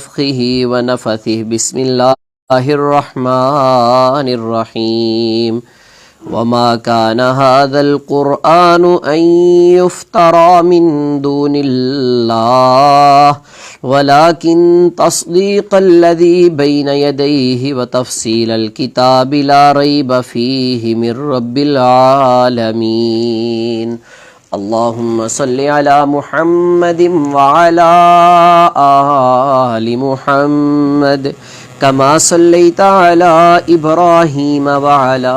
نفخه ونفثه بسم الله الرحمن الرحيم وما كان هذا القرآن أن يفترى من دون الله ولكن تصديق الذي بين يديه وتفصيل الكتاب لا ريب فيه من رب العالمين اللهم صل على محمد وعلى آل محمد كما صليت على إبراهيم وعلى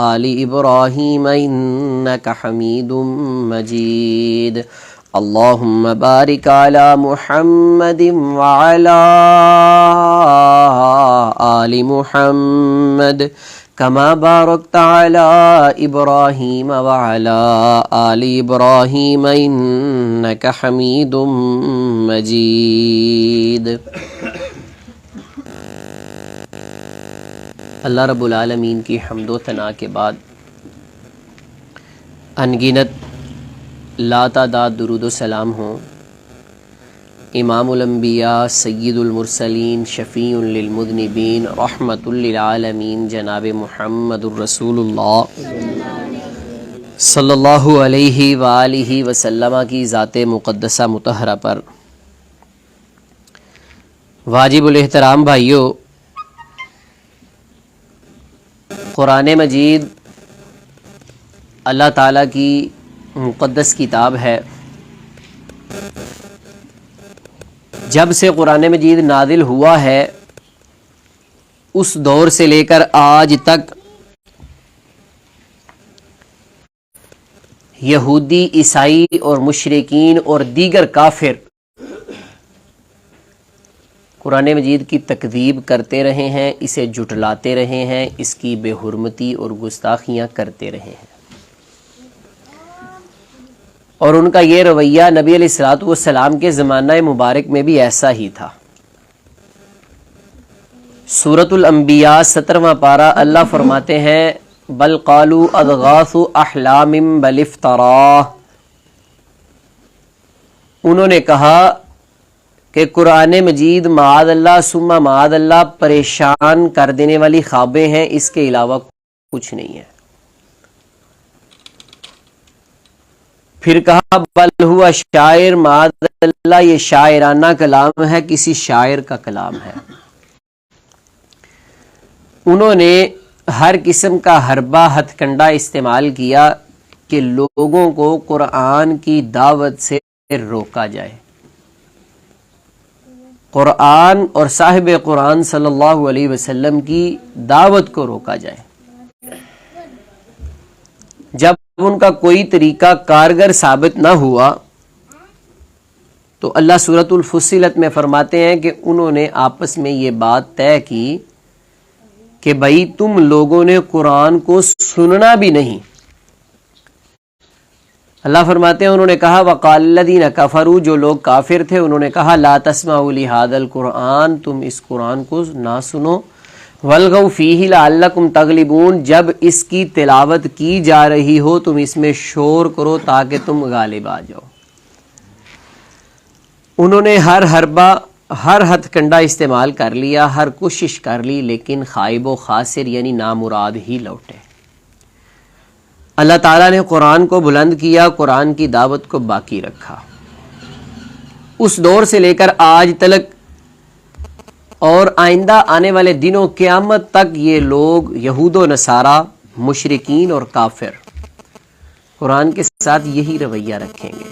آل إبراهيم إنك حميد مجيد اللهم بارك على محمد وعلى آل محمد كما باركت على إبراهيم وعلى آل إبراهيم إنك حميد مجيد اللہ رب العالمین کی حمد و ثنا کے بعد انگنت لا تعداد درود و سلام ہوں امام الانبیاء سید المرسلین شفیع للمذنبین رحمت للعالمین جناب محمد الرسول اللہ صلی اللہ علیہ وآلہ وسلم کی ذات مقدسہ مطہرہ پر۔ واجب الاحترام بھائیو، قرآن مجید اللہ تعالیٰ کی مقدس کتاب ہے۔ جب سے قرآن مجید نازل ہوا ہے اس دور سے لے کر آج تک یہودی، عیسائی اور مشرکین اور دیگر کافر قرآن مجید کی تکذیب کرتے رہے ہیں، اسے جھٹلاتے رہے ہیں، اس کی بے حرمتی اور گستاخیاں کرتے رہے ہیں، اور ان کا یہ رویہ نبی علیہ الصلوۃ والسلام کے زمانہ مبارک میں بھی ایسا ہی تھا۔ سورۃ الانبیاء 17واں پارہ اللہ فرماتے ہیں بل قالوا اضغاث احلام بل افتراہ، انہوں نے کہا کہ قرآن مجید معاذ اللہ ثم معاذ اللہ پریشان کر دینے والی خوابیں ہیں، اس کے علاوہ کچھ نہیں ہے۔ پھر کہا بل ہوا شاعر، معاذ اللہ یہ شاعرانہ کلام ہے، کسی شاعر کا کلام ہے۔ انہوں نے ہر قسم کا حربہ ہتھ کنڈا استعمال کیا کہ لوگوں کو قرآن کی دعوت سے روکا جائے، قرآن اور صاحب قرآن صلی اللہ علیہ وسلم کی دعوت کو روکا جائے۔ جب ان کا کوئی طریقہ کارگر ثابت نہ ہوا تو اللہ سورۃ الفصلت میں فرماتے ہیں کہ انہوں نے آپس میں یہ بات طے کی کہ بھائی تم لوگوں نے قرآن کو سننا بھی نہیں۔ اللہ فرماتے ہیں انہوں نے کہا وقال الذین کفروا، جو لوگ کافر تھے انہوں نے کہا لا تسمعوا لہذا القرآن، تم اس قرآن کو نہ سنو، والغوا فیہ لعلکم تغلبون، جب اس کی تلاوت کی جا رہی ہو تم اس میں شور کرو تاکہ تم غالب آ جاؤ۔ انہوں نے ہر حربہ، ہر ہتھ کنڈا استعمال کر لیا، ہر کوشش کر لی، لیکن خائب و خاسر یعنی نامراد ہی لوٹے۔ اللہ تعالیٰ نے قرآن کو بلند کیا، قرآن کی دعوت کو باقی رکھا۔ اس دور سے لے کر آج تک اور آئندہ آنے والے دنوں قیامت تک یہ لوگ یہود و نصارہ، مشرکین اور کافر قرآن کے ساتھ یہی رویہ رکھیں گے،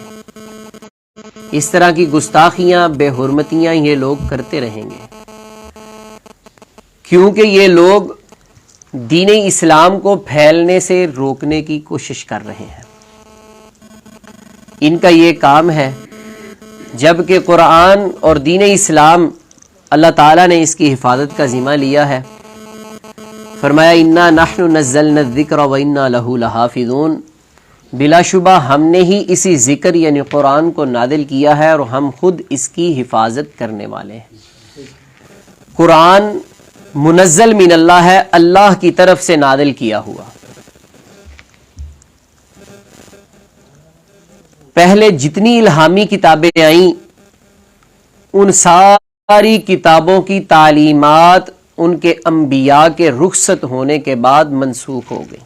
اس طرح کی گستاخیاں، بے حرمتیاں یہ لوگ کرتے رہیں گے، کیونکہ یہ لوگ دین اسلام کو پھیلنے سے روکنے کی کوشش کر رہے ہیں۔ ان کا یہ کام ہے، جبکہ قرآن اور دین اسلام اللہ تعالیٰ نے اس کی حفاظت کا ذمہ لیا ہے۔ فرمایا انا نحن نزلنا الذکر وانا لہ لحافظون، بلا شبہ ہم نے ہی اسی ذکر یعنی قرآن کو نازل کیا ہے اور ہم خود اس کی حفاظت کرنے والے ہیں۔ قرآن منزل من اللہ ہے، اللہ کی طرف سے نازل کیا ہوا۔ پہلے جتنی الہامی کتابیں آئیں ان ساری ساری کتابوں کی تعلیمات ان کے انبیاء کے رخصت ہونے کے بعد منسوخ ہو گئی.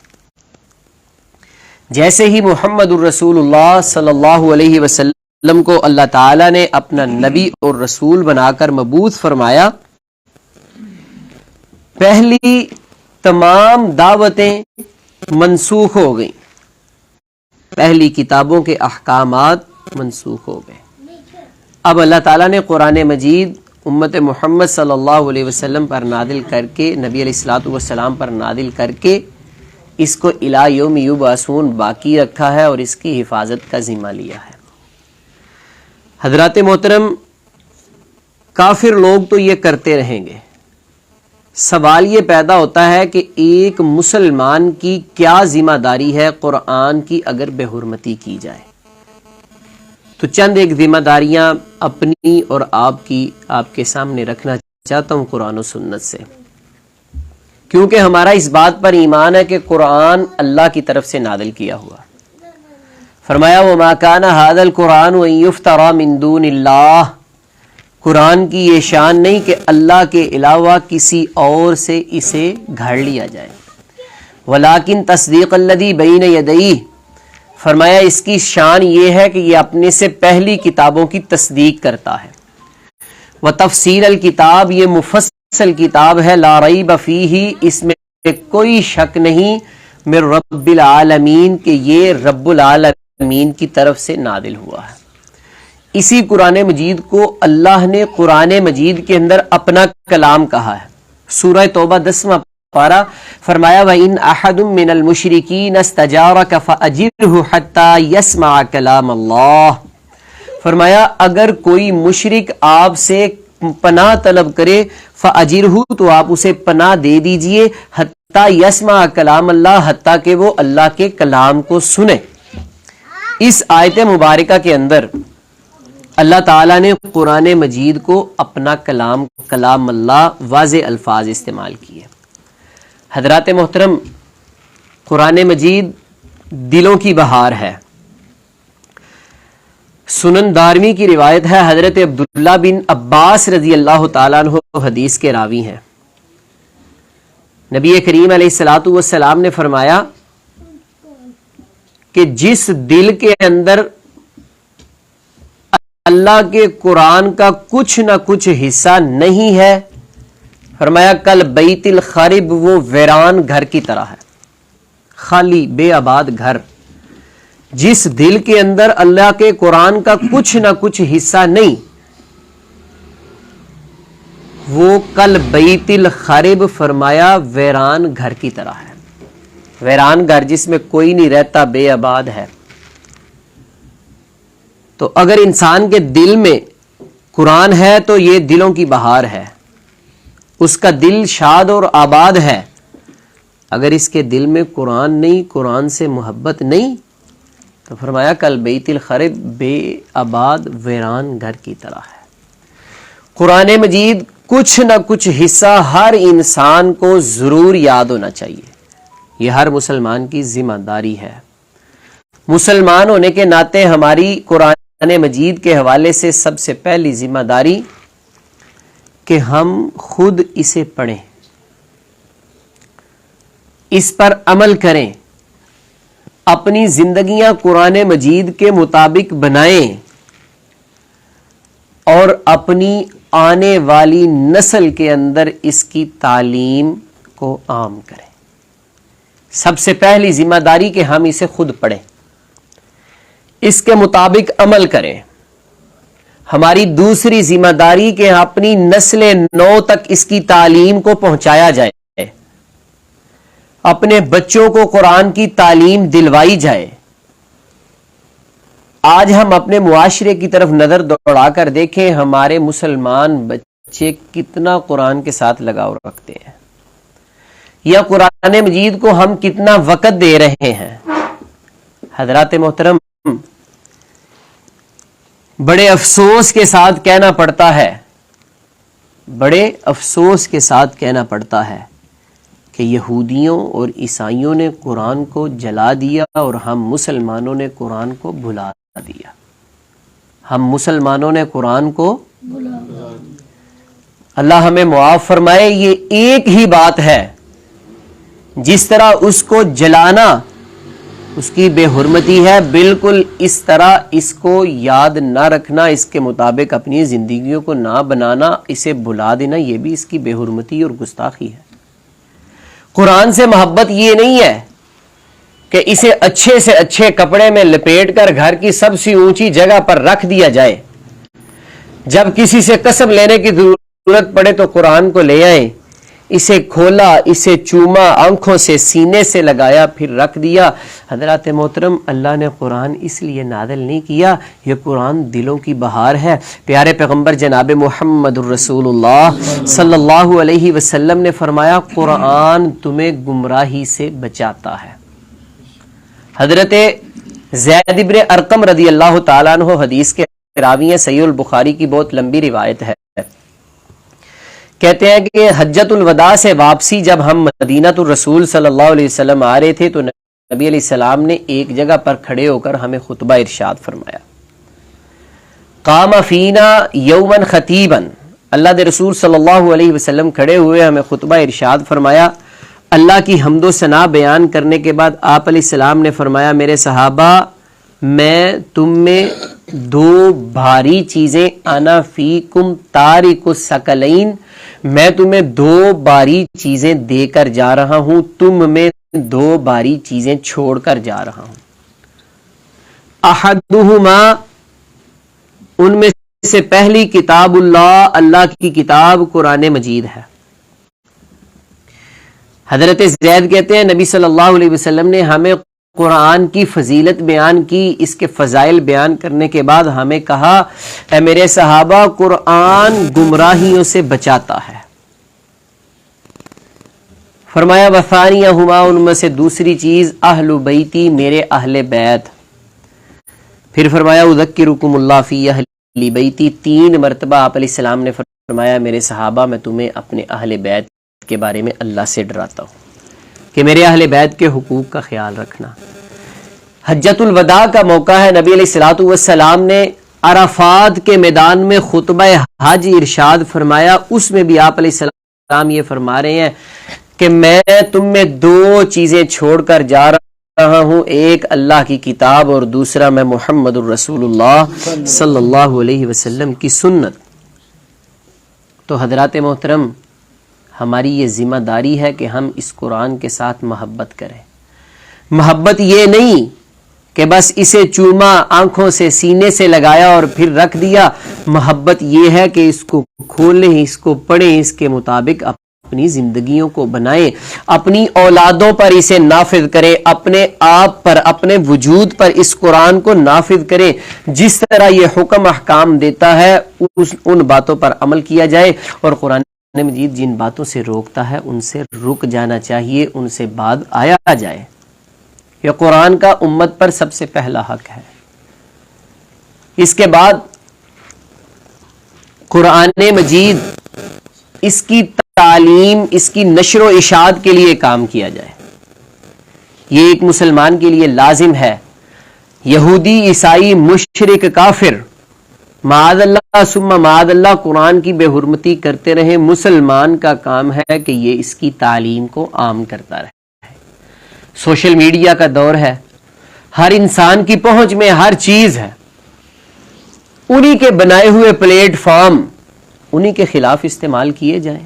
جیسے ہی محمد الرسول اللہ صلی اللہ علیہ وسلم کو اللہ تعالیٰ نے اپنا نبی اور رسول بنا کر مبعوث فرمایا، پہلی تمام دعوتیں منسوخ ہو گئیں، پہلی کتابوں کے احکامات منسوخ ہو گئے. اب اللہ تعالیٰ نے قرآن مجید امت محمد صلی اللہ علیہ وسلم پر نازل کر کے، نبی علیہ الصلوۃ والسلام پر نازل کر کے اس کو الی یوم یبعثون باقی رکھا ہے اور اس کی حفاظت کا ذمہ لیا ہے. حضرات محترم، کافر لوگ تو یہ کرتے رہیں گے. سوال یہ پیدا ہوتا ہے کہ ایک مسلمان کی کیا ذمہ داری ہے قرآن کی اگر بے حرمتی کی جائے؟ تو چند ایک ذمہ داریاں اپنی اور آپ کی آپ کے سامنے رکھنا چاہتا ہوں قرآن و سنت سے، کیونکہ ہمارا اس بات پر ایمان ہے کہ قرآن اللہ کی طرف سے نازل کیا ہوا. فرمایا وَمَا كَانَ هَذَا الْقُرْآنُ أَن يُفْتَرَى مِن دُونِ اللَّهِ، قرآن کی یہ شان نہیں کہ اللہ کے علاوہ کسی اور سے اسے گھڑ لیا جائے. وَلَٰكِن تَصْدِيقَ الَّذِي بَيْنَ يَدَيْهِ، فرمایا اس کی شان یہ ہے کہ یہ اپنے سے پہلی کتابوں کی تصدیق کرتا ہے. وَتَفْصِيلَ الْكِتاب، یہ مفصل کتاب ہے. لا ریب فیہ، اس میں کوئی شک نہیں. من رب العالمین، کہ یہ رب العالمین کی طرف سے نازل ہوا ہے. اسی قرآن مجید کو اللہ نے قرآن مجید کے اندر اپنا کلام کہا ہے. سورہ توبہ 10واں پارہ فرمایا وَإِنْ أَحَدٌ مِّنَ الْمُشْرِكِينَ اسْتَجَارَكَ فَأَجِرْهُ حَتَّى يَسْمَعَ كَلَامَ اللَّهِ، فرمایا اگر کوئی مشرک آپ سے پناہ طلب کرے فَأَجِرْهُ، تو آپ اسے پناہ دے دیجئے، حتیٰ یسمع کلام اللہ، حتیٰ کہ وہ اللہ کے کلام کو سنے. اس آیت مبارکہ کے اندر اللہ تعالیٰ نے قرآن مجید کو اپنا کلام اللہ واضح الفاظ استعمال کیے. حضرات محترم، قرآن مجید دلوں کی بہار ہے. سنن دارمی کی روایت ہے، حضرت عبداللہ بن عباس رضی اللہ تعالیٰ عنہ حدیث کے راوی ہیں. نبی کریم علیہ الصلوۃ والسلام نے فرمایا کہ جس دل کے اندر اللہ کے قرآن کا کچھ نہ کچھ حصہ نہیں ہے، فرمایا کل بیت الخرب، وہ ویران گھر کی طرح ہے، خالی بے آباد گھر. جس دل کے اندر اللہ کے قرآن کا کچھ نہ کچھ حصہ نہیں، وہ کل بیت الخرب، فرمایا ویران گھر کی طرح ہے. ویران گھر جس میں کوئی نہیں رہتا، بے آباد ہے. تو اگر انسان کے دل میں قرآن ہے تو یہ دلوں کی بہار ہے، اس کا دل شاد اور آباد ہے. اگر اس کے دل میں قرآن نہیں، قرآن سے محبت نہیں، تو فرمایا کل بیت الخرب، بے آباد ویران گھر کی طرح ہے. قرآن مجید کچھ نہ کچھ حصہ ہر انسان کو ضرور یاد ہونا چاہیے. یہ ہر مسلمان کی ذمہ داری ہے. مسلمان ہونے کے ناطے ہماری قرآن مجید کے حوالے سے سب سے پہلی ذمہ داری کہ ہم خود اسے پڑھیں، اس پر عمل کریں، اپنی زندگیاں قرآن مجید کے مطابق بنائیں اور اپنی آنے والی نسل کے اندر اس کی تعلیم کو عام کریں. سب سے پہلی ذمہ داری کہ ہم اسے خود پڑھیں، اس کے مطابق عمل کریں. ہماری دوسری ذمہ داری کہ اپنی نسل نو تک اس کی تعلیم کو پہنچایا جائے، اپنے بچوں کو قرآن کی تعلیم دلوائی جائے. آج ہم اپنے معاشرے کی طرف نظر دوڑا کر دیکھیں، ہمارے مسلمان بچے کتنا قرآن کے ساتھ لگاؤ رکھتے ہیں، یا قرآن مجید کو ہم کتنا وقت دے رہے ہیں. حضرات محترم، بڑے افسوس کے ساتھ کہنا پڑتا ہے، بڑے افسوس کے ساتھ کہنا پڑتا ہے کہ یہودیوں اور عیسائیوں نے قرآن کو جلا دیا اور ہم مسلمانوں نے قرآن کو بھلا دیا. ہم مسلمانوں نے قرآن کو اللہ ہمیں معاف فرمائے، یہ ایک ہی بات ہے، جس طرح اس کو جلانا اس کی بے حرمتی ہے، بالکل اس طرح اس کو یاد نہ رکھنا، اس کے مطابق اپنی زندگیوں کو نہ بنانا، اسے بھلا دینا، یہ بھی اس کی بے حرمتی اور گستاخی ہے۔ قرآن سے محبت یہ نہیں ہے کہ اسے اچھے سے اچھے کپڑے میں لپیٹ کر گھر کی سب سے اونچی جگہ پر رکھ دیا جائے، جب کسی سے قسم لینے کی ضرورت پڑے تو قرآن کو لے آئیں، اسے کھولا، اسے چوما، آنکھوں سے سینے سے لگایا، پھر رکھ دیا۔ حضرات محترم، اللہ نے قرآن اس لیے نازل نہیں کیا، یہ قرآن دلوں کی بہار ہے۔ پیارے پیغمبر جناب محمد الرسول اللہ صلی اللہ علیہ وسلم نے فرمایا، قرآن تمہیں گمراہی سے بچاتا ہے۔ حضرت زید ابن ارقم رضی اللہ تعالیٰ عنہ حدیث کے راوی ہیں، صحیح البخاری کی بہت لمبی روایت ہے، کہتے ہیں کہ حجۃ الوداع سے واپسی جب ہم مدینہ الرسول صلی اللہ علیہ وسلم آ رہے تھے تو نبی علیہ السلام نے ایک جگہ پر کھڑے ہو کر ہمیں خطبہ ارشاد فرمایا۔ قام فینا یوما خطیبا، اللہ کے رسول صلی اللہ علیہ وسلم کھڑے ہوئے، ہمیں خطبہ ارشاد فرمایا۔ اللہ کی حمد و ثنا بیان کرنے کے بعد آپ علیہ السلام نے فرمایا، میرے صحابہ، میں تم میں دو بھاری چیزیں، انا فیکم تارک الثقلین، میں تمہیں دو بھاری چیزیں دے کر جا رہا ہوں، تم میں دو بھاری چیزیں چھوڑ کر جا رہا ہوں۔ احدہما، ان میں سے پہلی کتاب اللہ، اللہ کی کتاب قرآن مجید ہے۔ حضرت زید کہتے ہیں نبی صلی اللہ علیہ وسلم نے ہمیں قرآن کی فضیلت بیان کی، اس کے فضائل بیان کرنے کے بعد ہمیں کہا، اے میرے صحابہ، قرآن گمراہیوں سے بچاتا ہے۔ فرمایا وثانیہما، ان میں سے دوسری چیز، اہل بیتی، میرے اہل بیت۔ پھر فرمایا اذکرکم اللہ فی اہل بیتی، 3 مرتبہ آپ علیہ السلام نے فرمایا، میرے صحابہ، میں تمہیں اپنے اہل بیت کے بارے میں اللہ سے ڈراتا ہوں کہ میرے اہل بیت کے حقوق کا خیال رکھنا۔ حجۃ الوداع کا موقع ہے، نبی علیہ الصلوۃ والسلام نے عرفات کے میدان میں خطبہ حج ارشاد فرمایا، اس میں بھی آپ علیہ السلام یہ فرما رہے ہیں کہ میں تم میں 2 چیزیں چھوڑ کر جا رہا ہوں، ایک اللہ کی کتاب اور دوسرا میں محمد الرسول اللہ صلی اللہ علیہ وسلم کی سنت۔ تو حضرات محترم، ہماری یہ ذمہ داری ہے کہ ہم اس قرآن کے ساتھ محبت کریں۔ محبت یہ نہیں کہ بس اسے چوما، آنکھوں سے سینے سے لگایا اور پھر رکھ دیا۔ محبت یہ ہے کہ اس کو کھولیں، اس کو پڑھیں، اس کے مطابق اپنی زندگیوں کو بنائیں، اپنی اولادوں پر اسے نافذ کریں، اپنے آپ پر، اپنے وجود پر اس قرآن کو نافذ کریں۔ جس طرح یہ حکم احکام دیتا ہے ان باتوں پر عمل کیا جائے، اور قرآن مجید جن باتوں سے روکتا ہے ان سے رک جانا چاہیے، ان سے بعد آیا جائے۔ یہ قرآن کا امت پر سب سے پہلا حق ہے۔ اس کے بعد قرآن مجید، اس کی تعلیم، اس کی نشر و اشاعت کے لیے کام کیا جائے۔ یہ ایک مسلمان کے لیے لازم ہے۔ یہودی، عیسائی، مشرک، کافر، معاذ اللہ ثم معاذ اللہ، قرآن کی بے حرمتی کرتے رہے، مسلمان کا کام ہے کہ یہ اس کی تعلیم کو عام کرتا رہے۔ سوشل میڈیا کا دور ہے، ہر انسان کی پہنچ میں ہر چیز ہے، انہی کے بنائے ہوئے پلیٹ فارم انہی کے خلاف استعمال کیے جائیں۔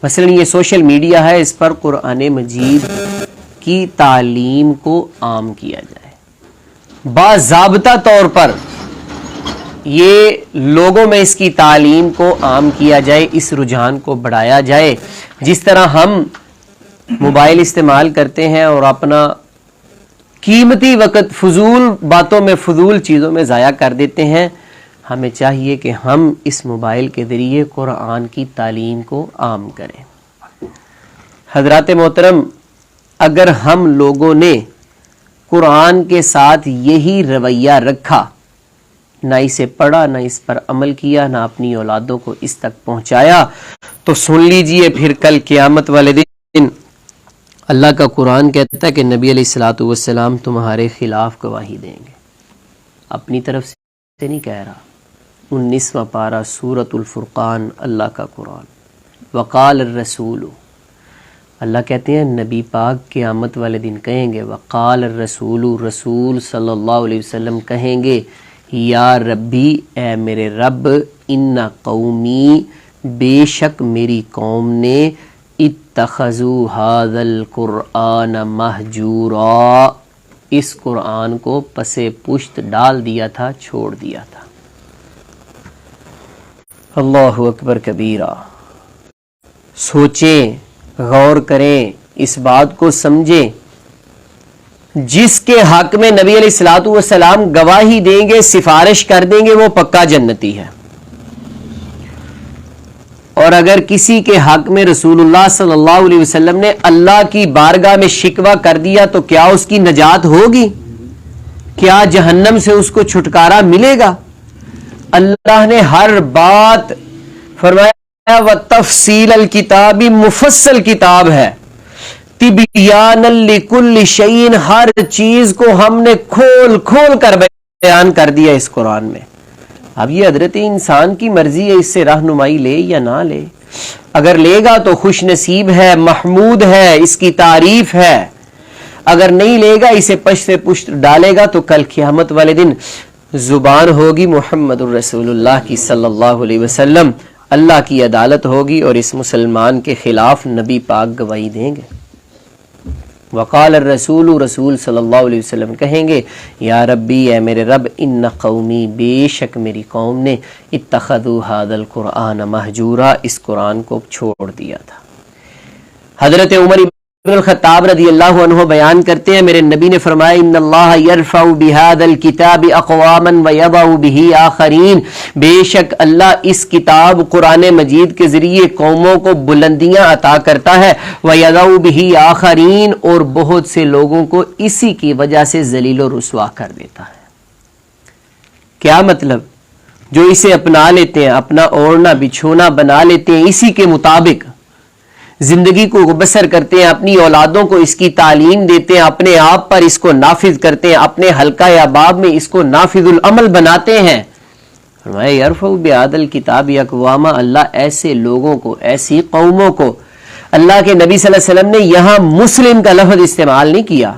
مثلا یہ سوشل میڈیا ہے، اس پر قرآن مجید کی تعلیم کو عام کیا جائے، باضابطہ طور پر یہ لوگوں میں اس کی تعلیم کو عام کیا جائے، اس رجحان کو بڑھایا جائے۔ جس طرح ہم موبائل استعمال کرتے ہیں اور اپنا قیمتی وقت فضول باتوں میں، فضول چیزوں میں ضائع کر دیتے ہیں، ہمیں چاہیے کہ ہم اس موبائل کے ذریعے قرآن کی تعلیم کو عام کریں۔ حضرات محترم، اگر ہم لوگوں نے قرآن کے ساتھ یہی رویہ رکھا، نہ اسے پڑھا، نہ اس پر عمل کیا، نہ اپنی اولادوں کو اس تک پہنچایا، تو سن لیجئے پھر کل قیامت والے دن اللہ کا قرآن کہتا ہے کہ نبی علیہ الصلوۃ والسلام تمہارے خلاف گواہی دیں گے۔ اپنی طرف سے نہیں کہہ رہا، 19واں پارہ سورۃ الفرقان، اللہ کا قرآن۔ وقال الرسول، اللہ کہتے ہیں نبی پاک قیامت والے دن کہیں گے، وقال الرسول، رسول صلی اللہ علیہ وسلم کہیں گے، یا ربی، اے میرے رب، ان قومی، بے شک میری قوم نے، اتخذوا ھذا القرآن مہجورا، اس قرآن کو پس پشت ڈال دیا تھا، چھوڑ دیا تھا۔ اللہ اکبر کبیرہ۔ سوچیں، غور کریں، اس بات کو سمجھیں، جس کے حق میں نبی علیہ الصلوۃ والسلام گواہی دیں گے، سفارش کر دیں گے، وہ پکا جنتی ہے، اور اگر کسی کے حق میں رسول اللہ صلی اللہ علیہ وسلم نے اللہ کی بارگاہ میں شکوہ کر دیا تو کیا اس کی نجات ہوگی؟ کیا جہنم سے اس کو چھٹکارا ملے گا؟ اللہ نے ہر بات فرمایا، وَتَفْصِيلَ الْكِتَابِ، مفصل کتاب ہے، تِبْيَانًا لِكُلِّ شَيْءٍ، ہر چیز کو ہم نے کھول کھول کر بیان کر دیا اس قرآن میں۔ اب یہ حضرت انسان کی مرضی ہے، اس سے رہنمائی لے یا نہ لے۔ اگر لے گا تو خوش نصیب ہے، محمود ہے، اس کی تعریف ہے، اگر نہیں لے گا، اسے پشت سے پشت ڈالے گا، تو کل قیامت والے دن زبان ہوگی محمد الرسول اللہ کی صلی اللہ علیہ وسلم، اللہ کی عدالت ہوگی، اور اس مسلمان کے خلاف نبی پاک گواہی دیں گے۔ وقال الرسول، رسول صلی اللہ علیہ وسلم کہیں گے، یا ربی، اے میرے رب، ان قومی، بے شک میری قوم نے، اتخذوا ھذا القرآن مہجورا، اس قرآن کو چھوڑ دیا تھا۔ حضرت عمر ابن الخطاب رضی اللہ عنہ بیان کرتے ہیں، میرے نبی نے فرمایا، ان اللہ یرفع بہذا الکتاب اقواما ویضع بہ آخرین، بے شک اللہ اس کتاب قرآن مجید کے ذریعے قوموں کو بلندیاں عطا کرتا ہے، ویضع بہ آخرین، اور بہت سے لوگوں کو اسی کی وجہ سے ذلیل و رسوا کر دیتا ہے۔ کیا مطلب؟ جو اسے اپنا لیتے ہیں، اپنا اوڑھنا بچھونا بنا لیتے ہیں، اسی کے مطابق زندگی کو بسر کرتے ہیں، اپنی اولادوں کو اس کی تعلیم دیتے ہیں، اپنے آپ پر اس کو نافذ کرتے ہیں، اپنے حلقہ احباب میں اس کو نافذ العمل بناتے ہیں۔ فرمایا، یرفع بہذا الکتاب اقواما، اللہ ایسے لوگوں کو، ایسی قوموں کو، اللہ کے نبی صلی اللہ علیہ وسلم نے یہاں مسلم کا لفظ استعمال نہیں کیا،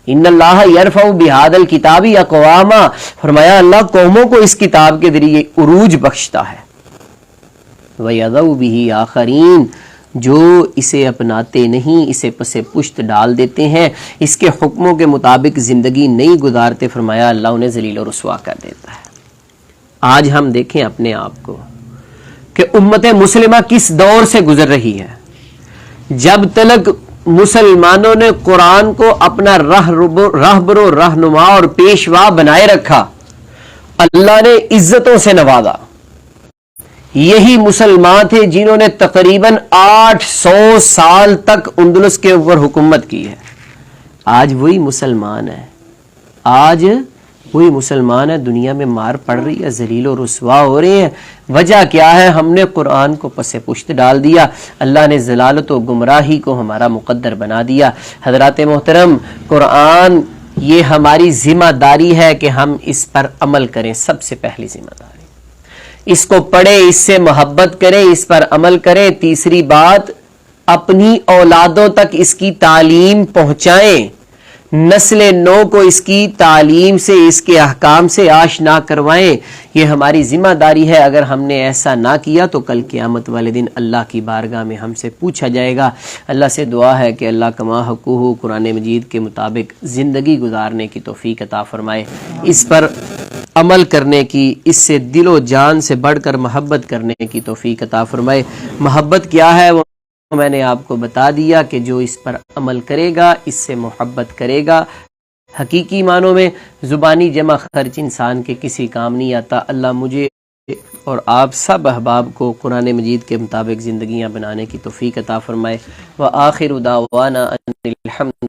ان اللہ یرفع بہذا الکتاب اقواما، فرمایا اللہ قوموں کو اس کتاب کے ذریعے عروج بخشتا ہے، ویضع بہ آخرین، جو اسے اپناتے نہیں، اسے پس پشت ڈال دیتے ہیں، اس کے حکموں کے مطابق زندگی نہیں گزارتے، فرمایا اللہ انہیں ذلیل و رسوا کر دیتا ہے۔ آج ہم دیکھیں اپنے آپ کو کہ امت مسلمہ کس دور سے گزر رہی ہے۔ جب تک مسلمانوں نے قرآن کو اپنا رہبر و رہنما اور پیشوا بنائے رکھا، اللہ نے عزتوں سے نوازا۔ یہی مسلمان تھے جنہوں نے تقریباً 800 سال تک اندلس کے اوپر حکومت کی ہے۔ آج وہی مسلمان ہے، آج وہی مسلمان ہے، دنیا میں مار پڑ رہی ہے، ذلیل و رسوا ہو رہے ہیں۔ وجہ کیا ہے؟ ہم نے قرآن کو پس پشت ڈال دیا، اللہ نے ضلالت و گمراہی کو ہمارا مقدر بنا دیا۔ حضرات محترم، قرآن یہ ہماری ذمہ داری ہے کہ ہم اس پر عمل کریں، سب سے پہلی ذمہ داری، اس کو پڑھیں، اس سے محبت کریں، اس پر عمل کریں۔ تیسری بات، اپنی اولادوں تک اس کی تعلیم پہنچائیں، نسل نو کو اس کی تعلیم سے، اس کے احکام سے آشنا کروائیں، یہ ہماری ذمہ داری ہے۔ اگر ہم نے ایسا نہ کیا تو کل قیامت والے دن اللہ کی بارگاہ میں ہم سے پوچھا جائے گا۔ اللہ سے دعا ہے کہ اللہ کما حقوہ قرآن مجید کے مطابق زندگی گزارنے کی توفیق عطا فرمائے، اس پر عمل کرنے کی، اس سے دل و جان سے بڑھ کر محبت کرنے کی توفیق عطا فرمائے۔ محبت کیا ہے وہ میں نے آپ کو بتا دیا کہ جو اس پر عمل کرے گا، اس سے محبت کرے گا، حقیقی معنوں میں زبانی جمع خرچ انسان کے کسی کام نہیں آتا۔ اللہ مجھے اور آپ سب احباب کو قرآن مجید کے مطابق زندگیاں بنانے کی توفیق عطا فرمائے۔ وآخر دعوانا ان الحمد